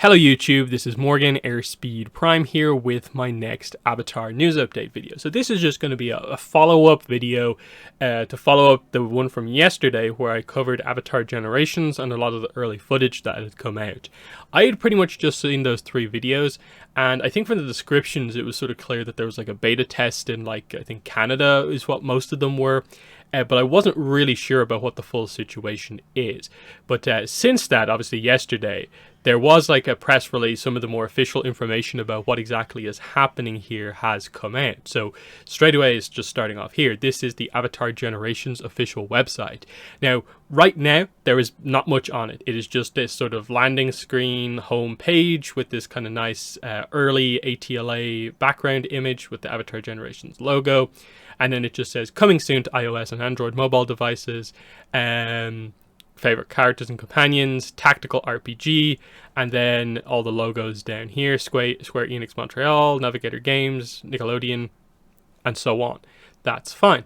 Hello YouTube, this is Morgan Airspeed Prime here with my next Avatar news update video. So this is just going to be a follow-up video to follow up the one from yesterday where I covered Avatar Generations and a lot of the early footage that had come out. I had pretty much just seen those three videos, and I think from the descriptions it was sort of clear that there was like a beta test in I think Canada is what most of them were. But I wasn't really sure about what the full situation is. But since that, obviously yesterday, there was like a press release. Some of the more official information about what exactly is happening here has come out. So straight away, it's just starting off here. This is the Avatar Generations official website. Now, right now, there is not much on it. It is just this sort of landing screen home page with this kind of nice early ATLA background image with the Avatar Generations logo. And then it just says, coming soon to iOS and Android mobile devices, favorite characters and companions, tactical RPG, and then all the logos down here, Square Enix Montreal, Navigator Games, Nickelodeon, and so on. That's fine.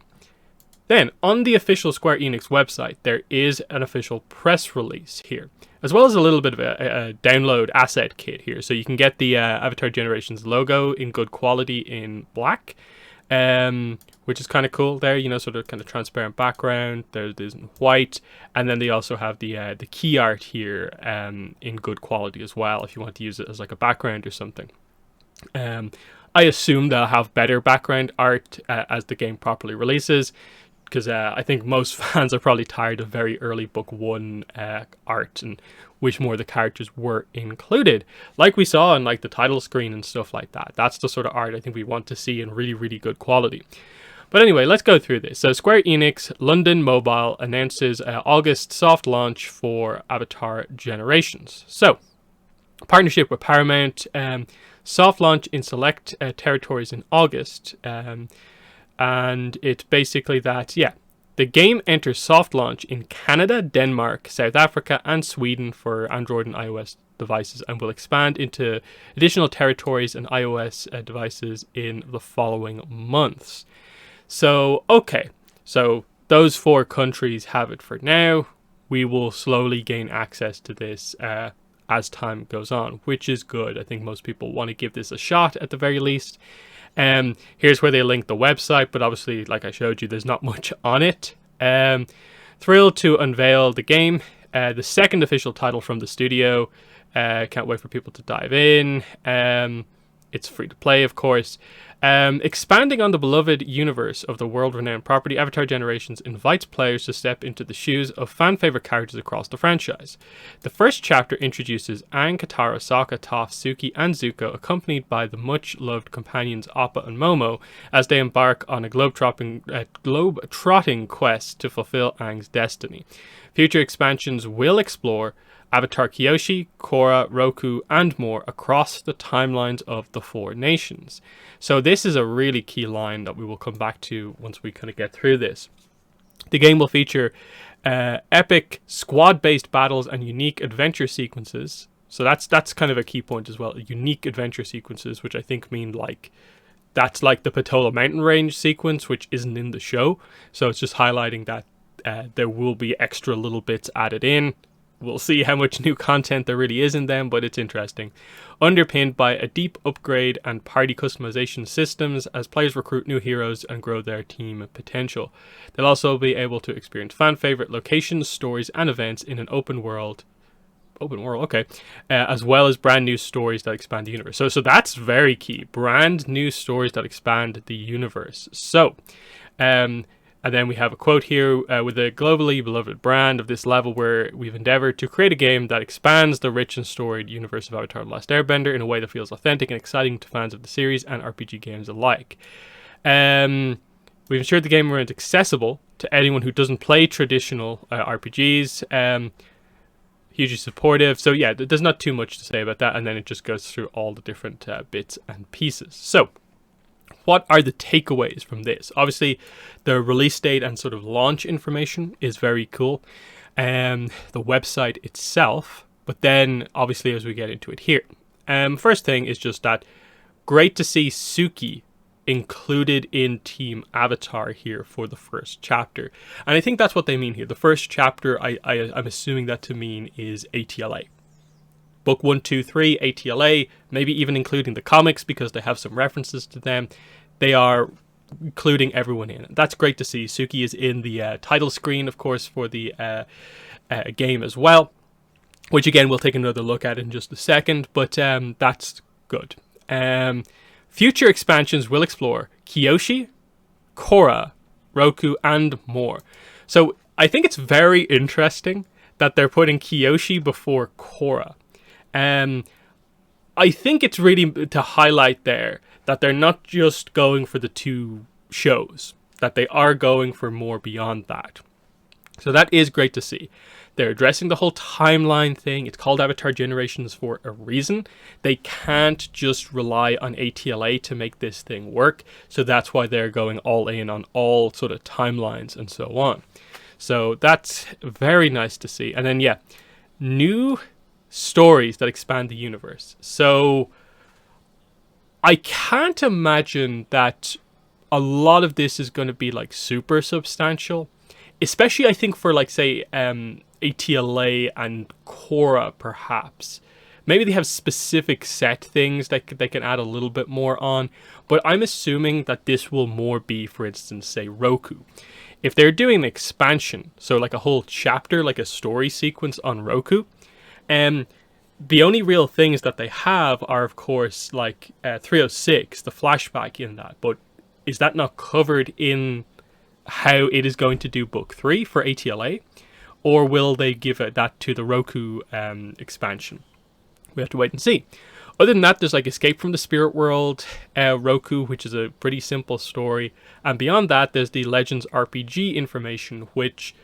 Then, on the official Square Enix website, there is an official press release here, as well as a little bit of a download asset kit here. So you can get the Avatar Generations logo in good quality in black, which is kind of cool there, you know, sort of kind of transparent background. There's in white, and then they also have the key art here in good quality as well, if you want to use it as like a background or something. I assume they'll have better background art as the game properly releases, because I think most fans are probably tired of very early book one art and wish more of the characters were included, like we saw in like the title screen and stuff like that. That's the sort of art I think we want to see in really, really good quality. But anyway, let's go through this. So Square Enix London Mobile announces August soft launch for Avatar Generations. So, partnership with Paramount, soft launch in select territories in August. And it's basically that, yeah, the game enters soft launch in Canada, Denmark, South Africa, and Sweden for Android and iOS devices, and will expand into additional territories and iOS devices in the following months. So, okay, so those four countries have it for now. We will slowly gain access to this as time goes on, which is good. I think most people want to give this a shot at the very least. Here's where they link the website, but obviously, like I showed you, there's not much on it. Thrilled to unveil the game, the second official title from the studio. Can't wait for people to dive in. It's free to play, of course. Expanding on the beloved universe of the world-renowned property, Avatar Generations invites players to step into the shoes of fan-favorite characters across the franchise. The first chapter introduces Aang, Katara, Sokka, Toph, Suki, and Zuko, accompanied by the much-loved companions Appa and Momo, as they embark on a globe-trotting quest to fulfill Aang's destiny. Future expansions will explore Avatar Kyoshi, Korra, Roku, and more across the timelines of the four nations. So this is a really key line that we will come back to once we kind of get through this. The game will feature epic squad-based battles and unique adventure sequences. So that's kind of a key point as well. Unique adventure sequences, which I think mean like that's like the Patola Mountain Range sequence, which isn't in the show. So it's just highlighting that there will be extra little bits added in. We'll see how much new content there really is in them, but it's interesting. Underpinned by a deep upgrade and party customization systems as players recruit new heroes and grow their team potential. They'll also be able to experience fan-favorite locations, stories, and events in an open world, okay, as well as brand new stories that expand the universe. So that's very key. Brand new stories that expand the universe. So, and then we have a quote here, with a globally beloved brand of this level where we've endeavored to create a game that expands the rich and storied universe of Avatar The Last Airbender in a way that feels authentic and exciting to fans of the series and RPG games alike. We've ensured the game remains accessible to anyone who doesn't play traditional RPGs. Hugely supportive. So yeah, there's not too much to say about that, and then it just goes through all the different bits and pieces. So, what are the takeaways from this? Obviously, the release date and sort of launch information is very cool. The website itself, but then obviously as we get into it here. First thing is just that great to see Suki included in Team Avatar here for the first chapter. And I think that's what they mean here. The first chapter, I'm assuming that to mean is ATLA. book 1, 2, 3, ATLA, maybe even including the comics because they have some references to them. They are including everyone in. That's great to see. Suki is in the title screen, of course, for the game as well, which again we'll take another look at in just a second, but that's good. Future expansions will explore Kyoshi, Korra, Roku, and more. So I think it's very interesting that they're putting Kyoshi before Korra. I think it's really to highlight there that they're not just going for the two shows, that they are going for more beyond that. So that is great to see. They're addressing the whole timeline thing. It's called Avatar Generations for a reason. They can't just rely on ATLA to make this thing work. So that's why they're going all in on all sort of timelines and so on. So that's very nice to see. And then, yeah, new stories that expand the universe. So I can't imagine that a lot of this is going to be like super substantial. Especially, I think, for like, say, ATLA and Korra, perhaps. Maybe they have specific set things that they can add a little bit more on. But I'm assuming that this will more be, for instance, say, Roku. If they're doing an expansion, so like a whole chapter, like a story sequence on Roku, the only real things that they have are, of course, like 306, the flashback in that. But is that not covered in how it is going to do book 3 for ATLA, or will they give that to the Roku expansion? We have to wait and see. Other than that, there's like Escape from the Spirit World, Roku, which is a pretty simple story, and beyond that there's the Legends RPG information, which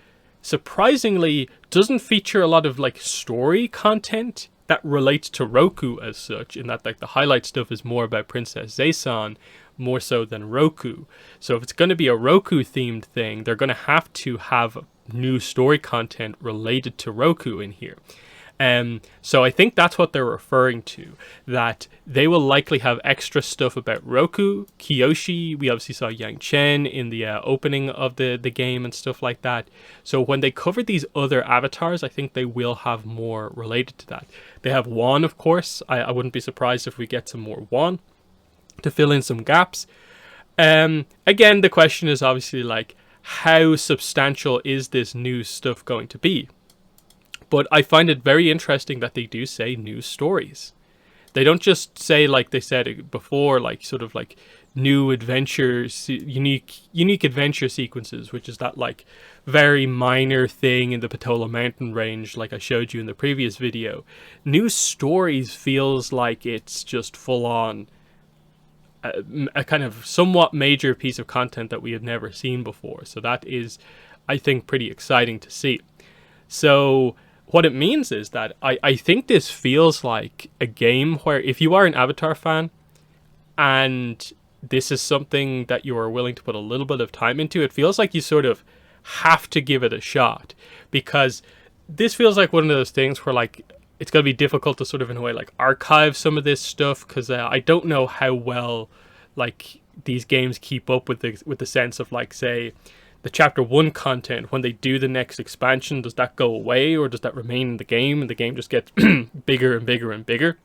surprisingly doesn't feature a lot of like story content that relates to Roku as such, in that like the highlight stuff is more about Princess Zaysan more so than Roku. So if it's going to be a Roku themed thing, they're going to have new story content related to Roku in here. So I think that's what they're referring to, that they will likely have extra stuff about Roku, Kyoshi. We obviously saw Yang Chen in the opening of the game and stuff like that. So when they cover these other avatars, I think they will have more related to that. They have Wan, of course. I wouldn't be surprised if we get some more Wan to fill in some gaps. Again, the question is obviously like, how substantial is this new stuff going to be? But I find it very interesting that they do say new stories. They don't just say, like they said before, like sort of like new adventures, unique adventure sequences, which is that like very minor thing in the Patola mountain range, like I showed you in the previous video. New stories feels like it's just full on a kind of somewhat major piece of content that we have never seen before. So that is, I think, pretty exciting to see. So what it means is that I think this feels like a game where if you are an Avatar fan and this is something that you are willing to put a little bit of time into, it feels like you sort of have to give it a shot, because this feels like one of those things where like it's going to be difficult to sort of in a way like archive some of this stuff, because I don't know how well like these games keep up with the sense of like, say, the chapter 1 content. When they do the next expansion, does that go away or does that remain in the game and the game just gets bigger and bigger and bigger?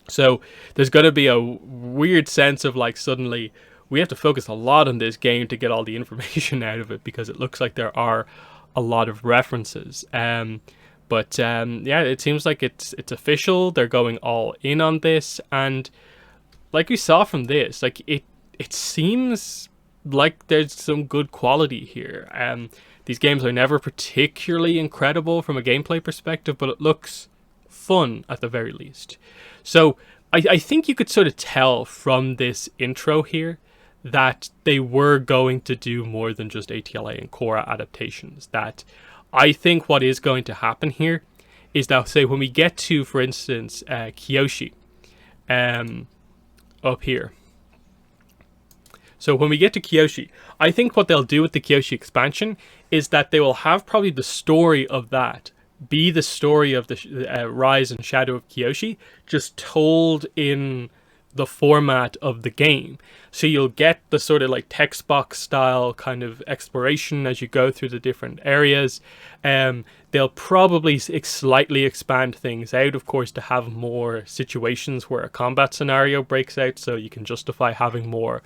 So there's going to be a weird sense of like suddenly we have to focus a lot on this game to get all the information out of it, because it looks like there are a lot of references. But yeah, it seems like it's official. They're going all in on this, and like we saw from this, like it seems like there's some good quality here. These games are never particularly incredible from a gameplay perspective, but it looks fun at the very least. So I think you could sort of tell from this intro here that they were going to do more than just ATLA and Korra adaptations. That I think what is going to happen here is that, say, when we get to, for instance, Kyoshi, up here. So when we get to Kyoshi, I think what they'll do with the Kyoshi expansion is that they will have probably the story of that be the story of the rise and shadow of Kyoshi, just told in the format of the game. So you'll get the sort of like text box style kind of exploration as you go through the different areas. They'll probably slightly expand things out, of course, to have more situations where a combat scenario breaks out, so you can justify having more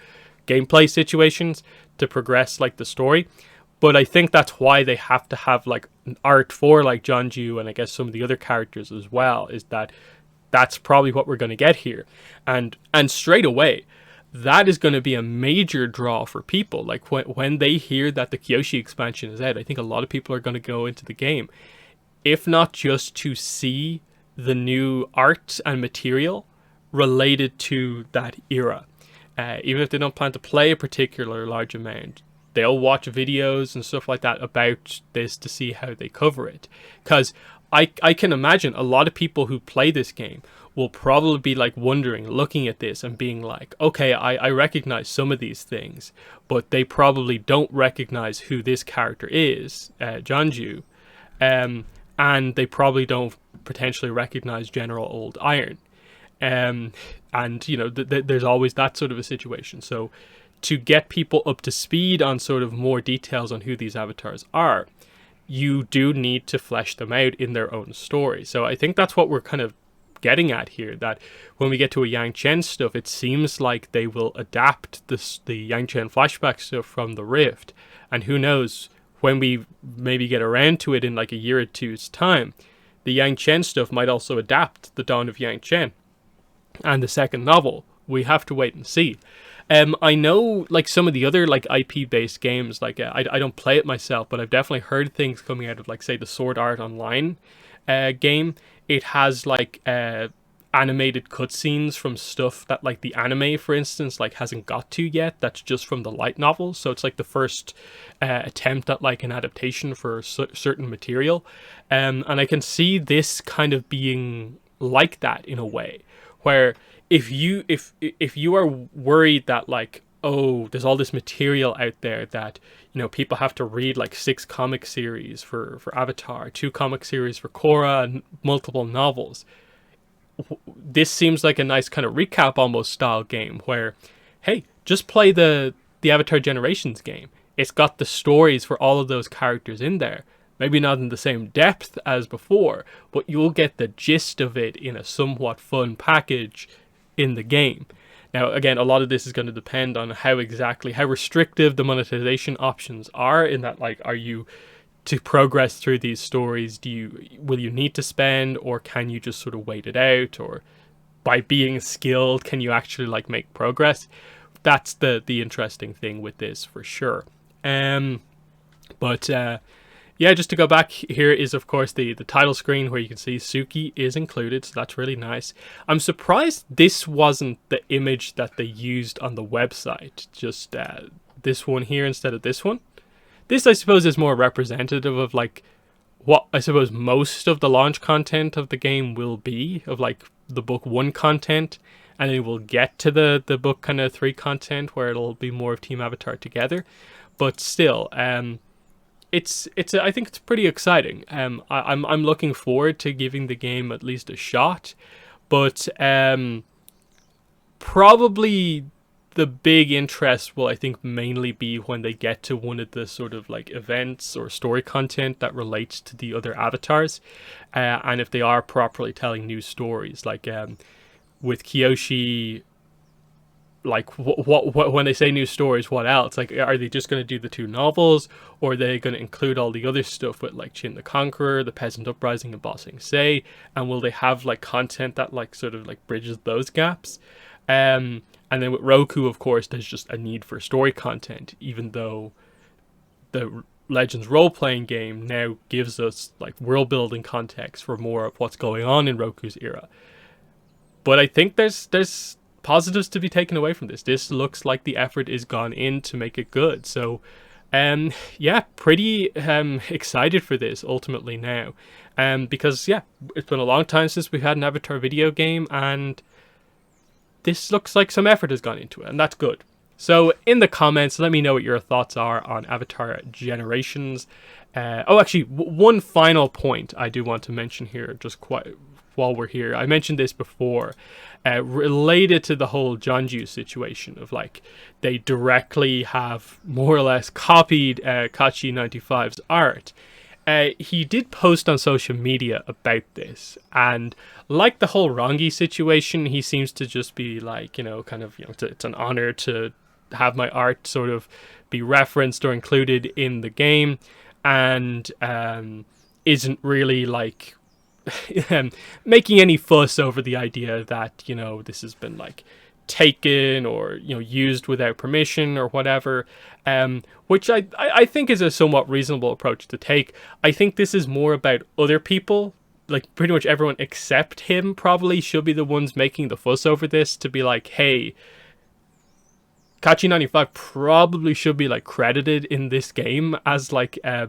gameplay situations to progress like the story. But I think that's why they have to have like art for like Jonju and I guess some of the other characters as well, is that that's probably what we're going to get here. And straight away, that is going to be a major draw for people. Like when they hear that the Kyoshi expansion is out, I think a lot of people are going to go into the game, if not just to see the new art and material related to that era. Even if they don't plan to play a particular large amount, they'll watch videos and stuff like that about this to see how they cover it. Because I can imagine a lot of people who play this game will probably be like wondering, looking at this and being like, okay, I recognize some of these things, but they probably don't recognize who this character is, Jonju, and they probably don't potentially recognize General Old Iron. And, you know, there's always that sort of a situation. So to get people up to speed on sort of more details on who these avatars are, you do need to flesh them out in their own story. So I think that's what we're kind of getting at here, that when we get to a Yang Chen stuff, it seems like they will adapt the Yang Chen flashback stuff from the Rift. And who knows, when we maybe get around to it in like a year or two's time, the Yang Chen stuff might also adapt the Dawn of Yang Chen and the second novel. We have to wait and see. I know like some of the other like IP based games, like I don't play it myself, but I've definitely heard things coming out of like say the Sword Art Online game. It has like animated cutscenes from stuff that like the anime, for instance, like hasn't got to yet. That's just from the light novel, so it's like the first attempt at like an adaptation for certain material, and I can see this kind of being like that in a way, where if you are worried that like, oh, there's all this material out there that, you know, people have to read like 6 comic series for Avatar, 2 comic series for Korra, and multiple novels, this seems like a nice kind of recap almost style game where, hey, just play the Avatar Generations game. It's got the stories for all of those characters in there. Maybe not in the same depth as before, but you'll get the gist of it in a somewhat fun package in the game. Now, again, a lot of this is going to depend on how restrictive the monetization options are, in that, like, are you to progress through these stories, will you need to spend, or can you just sort of wait it out, or by being skilled, can you actually like make progress? That's the interesting thing with this for sure. Yeah, just to go back, here is, of course, the title screen where you can see Suki is included, so that's really nice. I'm surprised this wasn't the image that they used on the website, just this one here instead of this one. This, I suppose, is more representative of, like, what I suppose most of the launch content of the game will be, of, like, the Book 1 content, and then we'll get to the Book kind of 3 content, where it'll be more of Team Avatar together. But still, I think it's pretty exciting. I'm looking forward to giving the game at least a shot, but probably the big interest will, I think, mainly be when they get to one of the sort of like events or story content that relates to the other avatars, and if they are properly telling new stories, like with Kyoshi. Like, what when they say new stories, what else? Like, are they just going to do the 2 novels, or are they going to include all the other stuff with, like, Qin the Conqueror, the Peasant Uprising, and Ba Sing Se? And will they have, like, content that, like, sort of, like, bridges those gaps? And then with Roku, of course, there's just a need for story content, even though the Legends role-playing game now gives us, like, world-building context for more of what's going on in Roku's era. But I think there's positives to be taken away from this. This looks like the effort is gone in to make it good. So, yeah, pretty excited for this ultimately now. Because, yeah, it's been a long time since we've had an Avatar video game, and this looks like some effort has gone into it, and that's good. So, in the comments, let me know what your thoughts are on Avatar Generations. Actually, one final point I do want to mention here, just quite while we're here. I mentioned this before, related to the whole Jonju situation of like they directly have more or less copied Kachi95's art. He did post on social media about this, and like the whole Rangi situation, he seems to just be like, kind of, it's an honor to have my art sort of be referenced or included in the game, and isn't really like making any fuss over the idea that, this has been like taken or used without permission or whatever, which I think is a somewhat reasonable approach to take. I think this is more about other people, like pretty much everyone except him probably should be the ones making the fuss over this, to be like, hey, Kachi95 probably should be like credited in this game as like a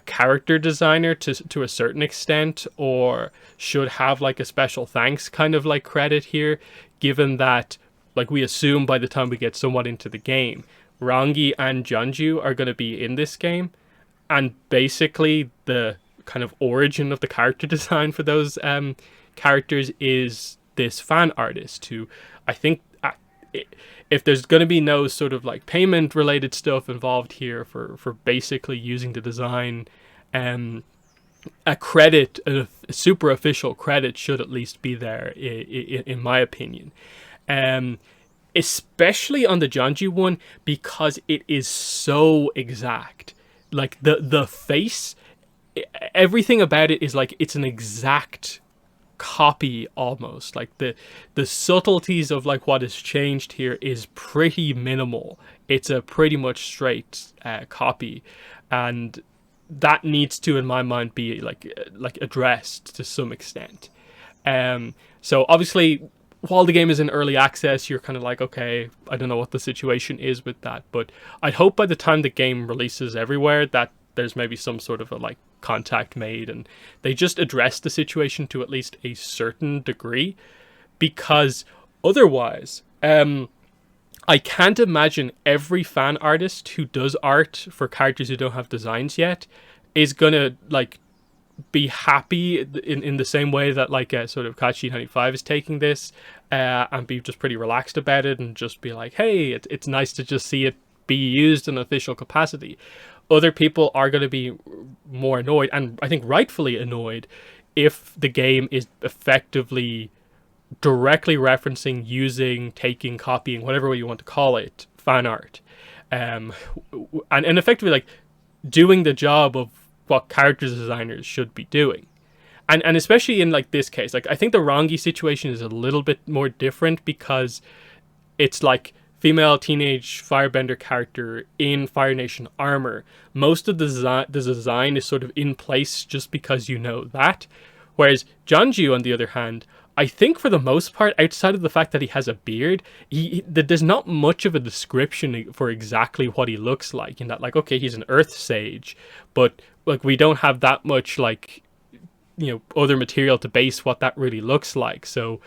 character designer to a certain extent, or should have like a special thanks kind of like credit here, given that, like, we assume by the time we get somewhat into the game, Rangi and Jonju are going to be in this game, and basically the kind of origin of the character design for those characters is this fan artist who, I think, if there's going to be no sort of like payment related stuff involved here for basically using the design, a credit, a super official credit should at least be there, in my opinion. Especially on the Jonju one, because it is so exact. Like the face, everything about it is like it's an exact copy almost. Like the subtleties of like what has changed here is pretty minimal. It's a pretty much straight copy, and that needs to, in my mind, be like addressed to some extent. So obviously, while the game is in early access, you're kind of like, okay, I don't know what the situation is with that, but I hope by the time the game releases everywhere that there's maybe some sort of a like contact made and they just address the situation to at least a certain degree, because otherwise, I can't imagine every fan artist who does art for characters who don't have designs yet is gonna like be happy in the same way that like sort of Kachi95 is taking this, and be just pretty relaxed about it and just be like, hey, it's nice to just see it be used in an official capacity. Other people are going to be more annoyed, and I think rightfully annoyed, if the game is effectively directly referencing, using, taking, copying, whatever way you want to call it, fan art, and effectively like doing the job of what character designers should be doing. And especially in like this case, like I think the Rangi situation is a little bit more different, because it's like female teenage firebender character in Fire Nation armor. Most of the design is sort of in place just because you know that. Whereas Jonju, on the other hand, I think for the most part, outside of the fact that he has a beard, there's not much of a description for exactly what he looks like. In that, like, okay, he's an Earth Sage, but like we don't have that much like, other material to base what that really looks like. So,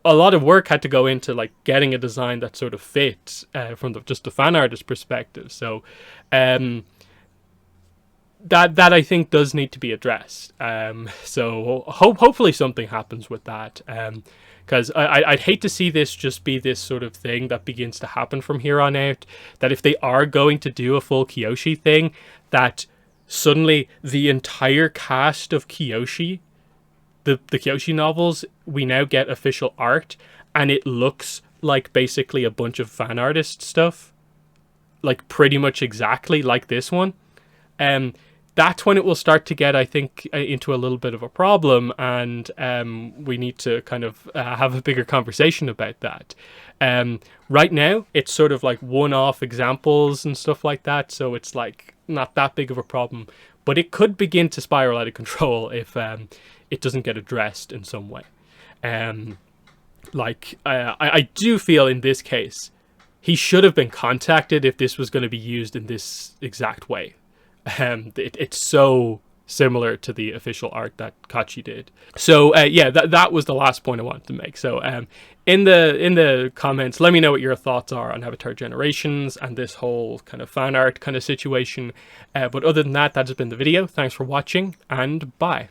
a lot of work had to go into like getting a design that sort of fits from just the fan artist perspective. So, that I think does need to be addressed. So hopefully something happens with that. Because I'd hate to see this just be this sort of thing that begins to happen from here on out. That if they are going to do a full Kyoshi thing, that suddenly the entire cast of Kyoshi, the Kyoshi novels, we now get official art, and it looks like basically a bunch of fan artist stuff, like pretty much exactly like this one. That's when it will start to get, I think, into a little bit of a problem, and we need to kind of have a bigger conversation about that. Right now, it's sort of like one-off examples and stuff like that, so it's like not that big of a problem, but it could begin to spiral out of control if it doesn't get addressed in some way. I do feel in this case, he should have been contacted if this was going to be used in this exact way. It's so similar to the official art that Kachi did. So that was the last point I wanted to make. So in the comments, let me know what your thoughts are on Avatar Generations and this whole kind of fan art kind of situation. But other than that, has been the video. Thanks for watching, and bye.